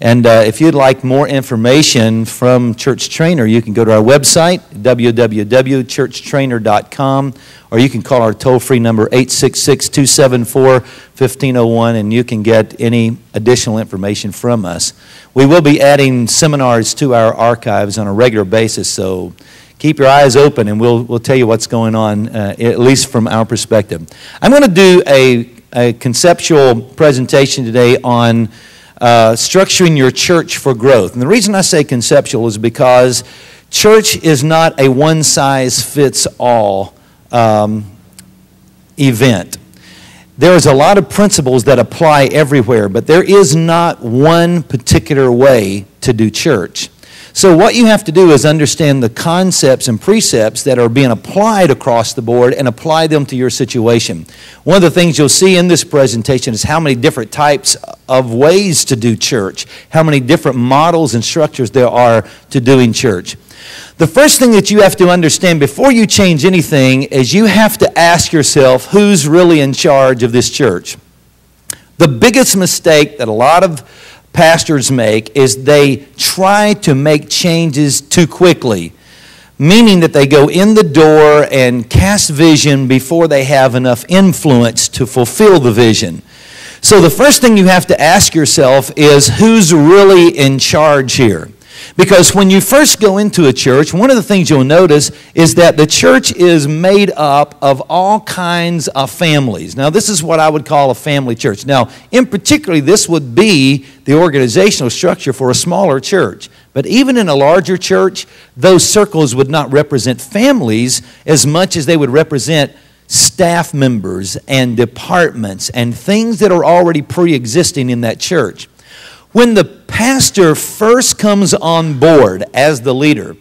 And if you'd like more information from Church Trainer, you can go to our website, www.churchtrainer.com, or you can call our toll-free number, 866-274-1501, and you can get any additional information from us. We will be adding seminars to our archives on a regular basis, so keep your eyes open, and we'll tell you what's going on, at least from our perspective. I'm going to do a conceptual presentation today on structuring your church for growth. And the reason I say conceptual is because church is not a one-size-fits-all event. There is a lot of principles that apply everywhere, but there is not one particular way to do church. So what you have to do is understand the concepts and precepts that are being applied across the board and apply them to your situation. One of the things you'll see in this presentation is how many different types of ways to do church, how many different models and structures there are to doing church. The first thing that you have to understand before you change anything is you have to ask yourself, who's really in charge of this church? The biggest mistake that a lot of pastors make is they try to make changes too quickly, meaning that they go in the door and cast vision before they have enough influence to fulfill the vision. So the first thing you have to ask yourself is, who's really in charge here? Because when you first go into a church, one of the things you'll notice is that the church is made up of all kinds of families. Now, this is what I would call a family church. Now, in particular, this would be the organizational structure for a smaller church. But even in a larger church, those circles would not represent families as much as they would represent staff members and departments and things that are already pre-existing in that church. When the pastor first comes on board as the leader,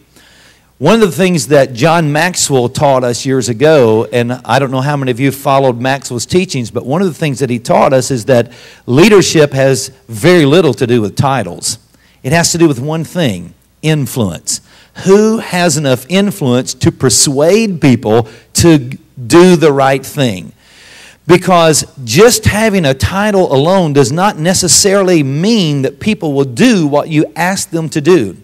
one of the things that John Maxwell taught us years ago, and I don't know how many of you followed Maxwell's teachings, but one of the things that he taught us is that leadership has very little to do with titles. It has to do with one thing: influence. Who has enough influence to persuade people to do the right thing? Because just having a title alone does not necessarily mean that people will do what you ask them to do.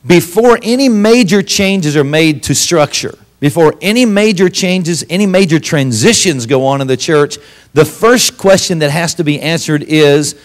Before any major changes are made to structure, before any major changes, any major transitions go on in the church, the first question that has to be answered is,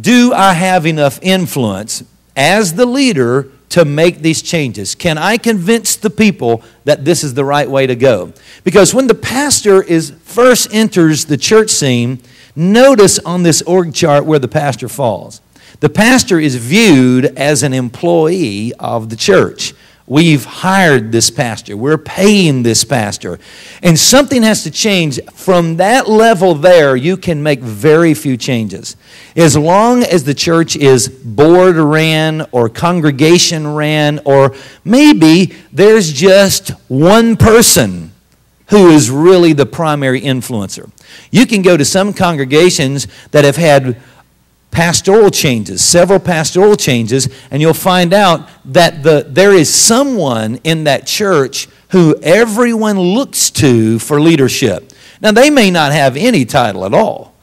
do I have enough influence as the leader to make these changes? Can I convince the people that this is the right way to go? Because when the pastor first enters the church scene, notice on this org chart where the pastor falls. The pastor is viewed as an employee of the church. We've hired this pastor. We're paying this pastor. And something has to change. From that level there, you can make very few changes. As long as the church is board ran or congregation ran, or maybe there's just one person who is really the primary influencer. You can go to some congregations that have had pastoral changes, several pastoral changes, and you'll find out that there is someone in that church who everyone looks to for leadership. Now, they may not have any title at all,